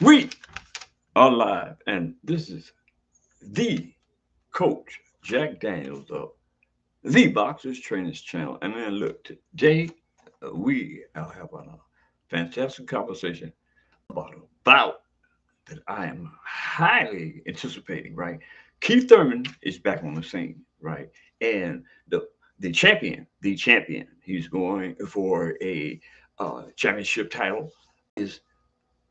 We are live, and this is the coach, Jack Daniels of the Boxers Trainers Channel. And then look, today we are having a fantastic conversation about a bout that I am highly anticipating, right? Keith Thurman is back on the scene, right? And the champion, he's going for a championship title is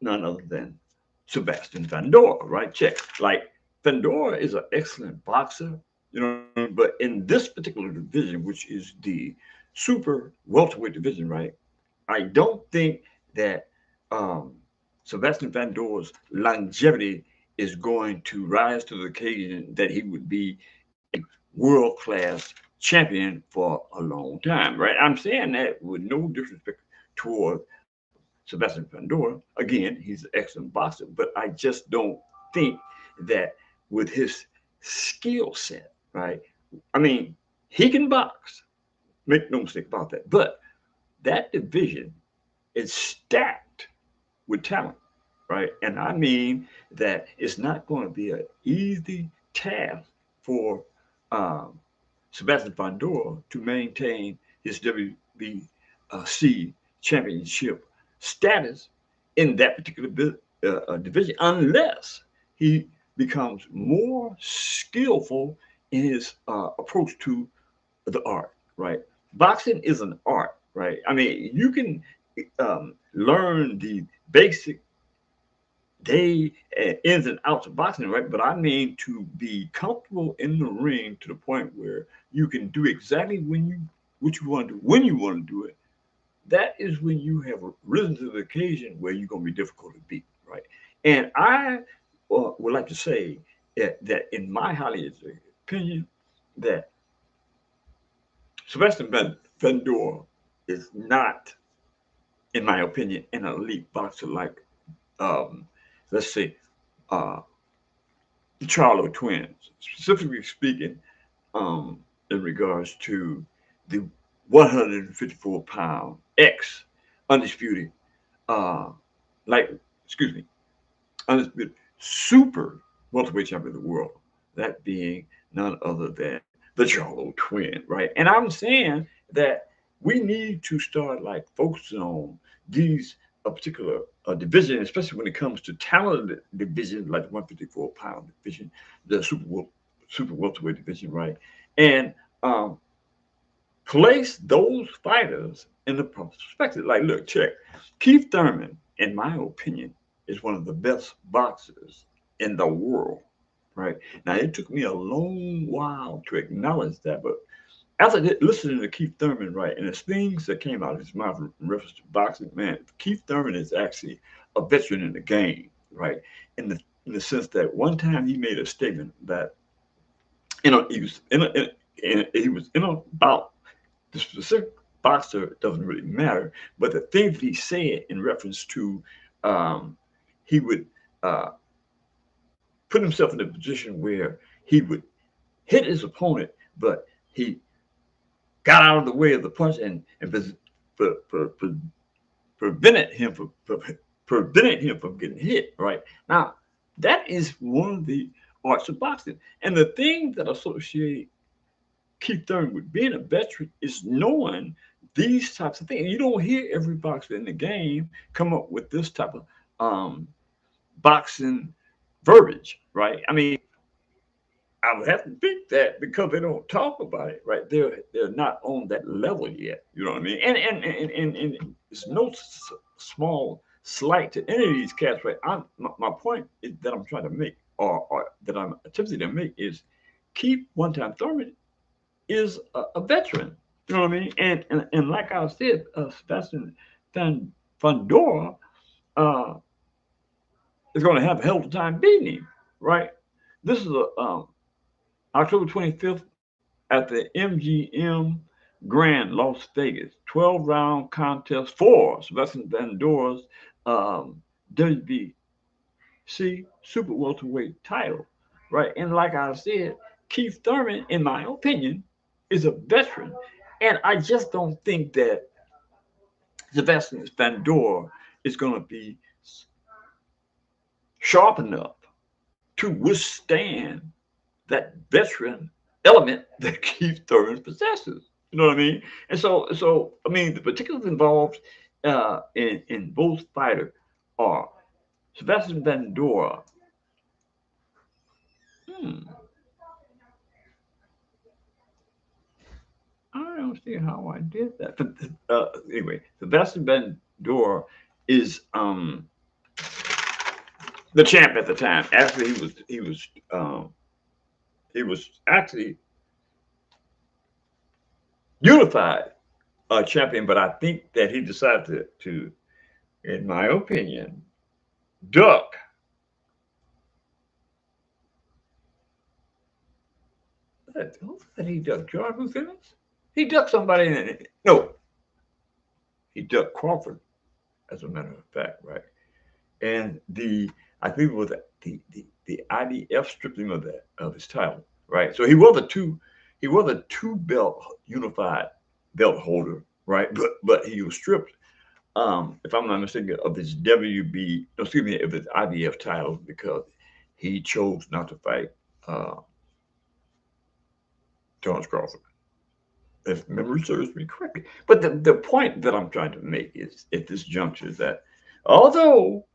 none other than Sebastian Fundora, right? Check. Like Fundora is an excellent boxer, but in this particular division, which is the super welterweight division, right? I don't think that um, Sebastian Vandora's longevity is going to rise to the occasion that he would be world class champion for a long time, right? I'm saying that with no disrespect toward Sebastian Pandora. Again, he's an excellent boxer, but I just don't think that with his skill set, right? I mean, he can box, make no mistake about that, but that division is stacked with talent, right? And I mean that it's not going to be an easy task for um, Sebastian Fundora to maintain his WBC championship status in that particular division unless he becomes more skillful in his approach to the art, right? Boxing is an art, right? I mean, you can learn the basic day ins and outs of boxing, right? But I mean to be comfortable in the ring to the point where you can do exactly what you want to do when you want to do it. That is when you have risen to the occasion where you're going to be difficult to beat, right? And I would like to say that in my highly opinion, that Sebastian Vendor is not, in my opinion, an elite boxer like, um, let's say, uh, the Charlo twins, specifically speaking, in regards to the 154-pound ex undisputed, uh, like, excuse me, undisputed super welterweight champion of the world, that being none other than the Charlo twin, right? And I'm saying that we need to start like focusing on these particular division, especially when it comes to talented division like the 154-pound division, the super welterweight division, right? And um, place those fighters in the proper perspective. Like, look, check. Keith Thurman, in my opinion, is one of the best boxers in the world. Right now, it took me a long while to acknowledge that, but after listening to Keith Thurman, right, and the things that came out of his mouth in reference to boxing, man, Keith Thurman is actually a veteran in the game, right? In the sense that one time he made a statement that he was he was in a bout. The specific boxer doesn't really matter, but the things that he said in reference to um, he would uh, put himself in a position where he would hit his opponent, but he got out of the way of the punch and prevented him from getting hit. Right now, that is one of the arts of boxing, and the thing that associate Keith Thurman with being a veteran is knowing these types of things. You don't hear every boxer in the game come up with this type of um, boxing verbiage, right? I mean, I would have to think that because they don't talk about it, right? They're not on that level yet. You know what I mean? And it's no small slight to any of these cats, right? My point is that I'm trying to make, or that I'm attempting to make, is Keep One Time Thurman is a veteran. You know what I mean? And like I said, Sebastian Fundora uh, is going to have a hell of a time beating him, right? This is a October 25th at the MGM Grand Las Vegas 12 round contest for Sebastian Vandora's WBC Super Welterweight title, right? And like I said, Keith Thurman, in my opinion, is a veteran, and I just don't think that Sebastian Vandor is going to be sharp enough to withstand that veteran element that Keith Thurman possesses. You know what I mean? And so I mean, the particulars involved in both fighters are Sebastian Bandora. Hmm, I don't see how I did that. But anyway, Sebastian Bandora is the champ at the time. Actually, he was actually unified champion, but I think that he decided to, in my opinion, duck. Who said he ducked? Jordan Simmons? He ducked somebody. No, he ducked Crawford, as a matter of fact, right? And I think it was the IDF stripped him of that of his title, right? So he was a two belt unified belt holder, right? But he was stripped, if I'm not mistaken, of his WB, no, excuse me, of his IDF title because he chose not to fight uh, Jones Crawford, if memory serves me correctly. But the point that I'm trying to make is at this juncture that although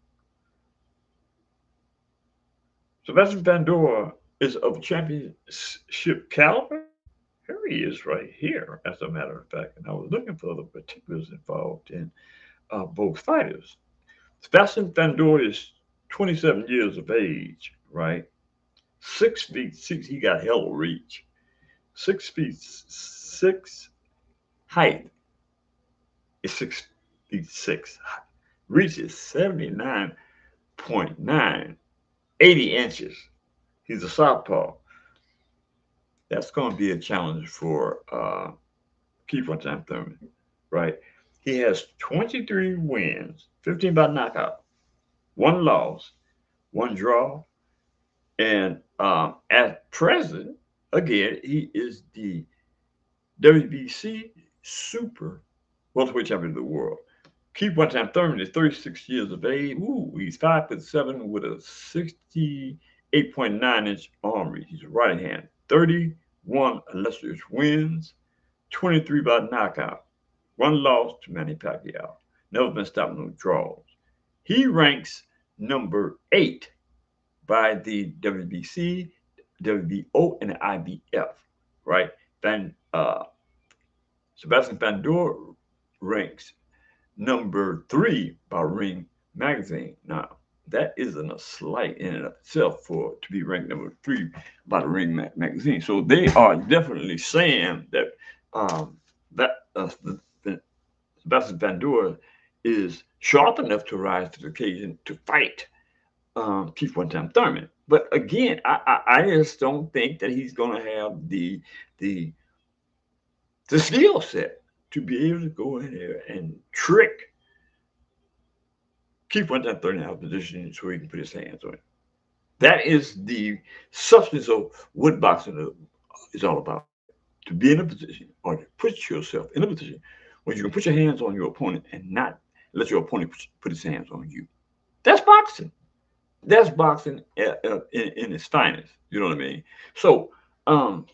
Sebastian Pandora is of championship caliber, here he is right here, as a matter of fact. And I was looking for the particulars involved in both fighters. Sebastian Pandora is 27 years of age, right? 6 feet six, he got hell of reach. 6 feet six height is 6 feet six. Reach is 79.9, 80 inches. He's a southpaw. That's going to be a challenge for Keith One Time Thurman, right? He has 23 wins, 15 by knockout, one loss, one draw, and at present, again, he is the WBC Super Welterweight Champion of the world. Keith One Time Thurman is 36 years of age. Ooh, he's 5'7" with a 68.9-inch arm reach. He's a right hand. 31 illustrious wins, 23 by knockout. One loss to Manny Pacquiao. Never been stopped no draws. He ranks number 8 by the WBC, WBO, and the IBF, right? Then Sebastian Pandora ranks number 3 by Ring Magazine. Now, that isn't a slight in and of itself for to be ranked number 3 by the Ring Magazine. So they are definitely saying that um, that Sebastian Pandora is sharp enough to rise to the occasion to fight Keith One Time Thurman. But again, I just don't think that he's going to have the the skill set to be able to go in there and trick Keith One Time Thurman out of position so he can put his hands on it. That is the substance of what boxing is all about. To be in a position or to put yourself in a position where you can put your hands on your opponent and not let your opponent put his hands on you. That's boxing. That's boxing in its finest. You know what I mean? So, um,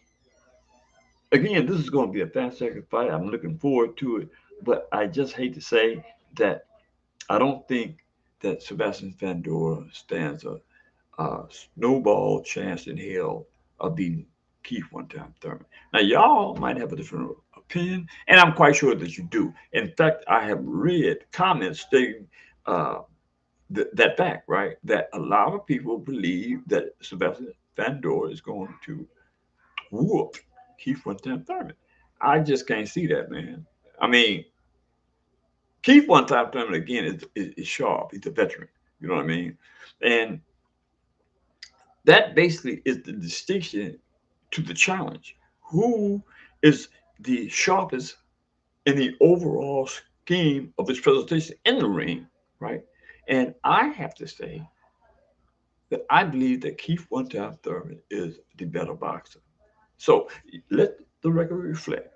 again, this is going to be a fast-second fight. I'm looking forward to it, but I just hate to say that I don't think that Sebastian Pandora stands a snowball chance in hell of beating Keith One Time Thurman. Now, y'all might have a different opinion, and I'm quite sure that you do. In fact, I have read comments stating uh, that fact, right? That a lot of people believe that Sebastian Pandora is going to whoop Keith One Time Thurman. I just can't see that, man. I mean, Keith One Time Thurman again is sharp. He's a veteran. You know what I mean? And that basically is the distinction to the challenge. Who is the sharpest in the overall scheme of his presentation in the ring, right? And I have to say that I believe that Keith One Time Thurman is the better boxer. So let the record reflect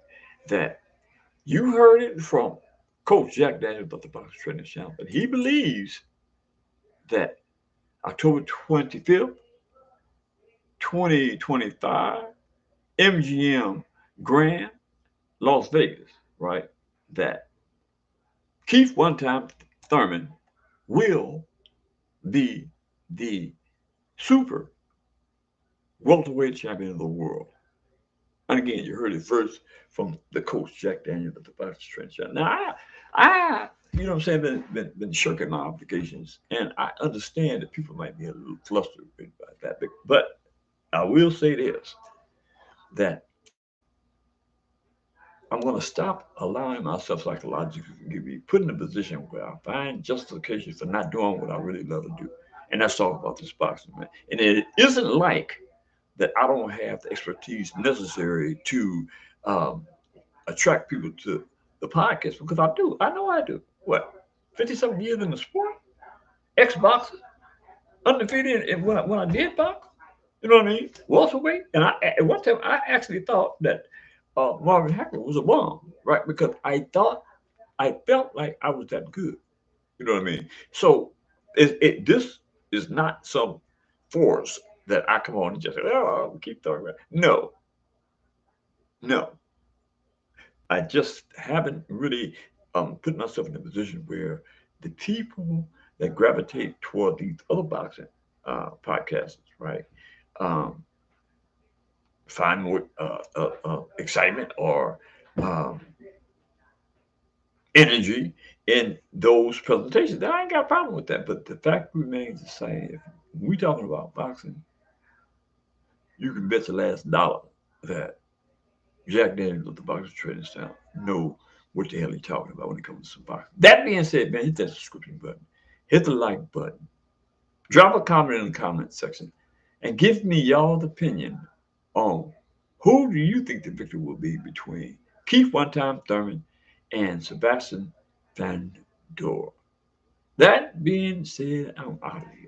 that you heard it from Coach Jack Daniels of the Box Training Channel, but he believes that October 25th, 2025, MGM Grand, Las Vegas, right? That Keith One Time Thurman will be the super welterweight champion of the world. And again, you heard it first from the coach, Jack Daniels, at the boxing trench. Now, you know what I'm saying, been shirking my obligations, and I understand that people might be a little flustered about that, but I will say this, that I'm going to stop allowing myself psychologically to be put in a position where I find justification for not doing what I really love to do. And that's all about this boxing, man. And it isn't like that I don't have the expertise necessary to um, attract people to the podcast, because I do. I know I do. What, 50 something years in the sport? Ex boxer, undefeated and when I did box. You know what I mean? Welterweight. And at one time, I actually thought that Marvin Hagler was a bomb, right? Because I felt like I was that good. You know what I mean? So this is not some force that I come on and just say, oh, I'll keep talking about. No, no. I just haven't really put myself in a position where the people that gravitate toward these other boxing podcasts, right, um, find more excitement or um, energy in those presentations. I ain't got a problem with that, but the fact remains the same. If we talking about boxing, you can bet your last dollar that Jack Daniels of the Boxing Trading Style know what the hell he's talking about when it comes to some boxing. That being said, man, hit that subscription button, hit the like button, drop a comment in the comment section, and give me y'all's opinion on who do you think the victor will be between Keith One Time Thurman and Sebastian Van Door. That being said, I'm out of here.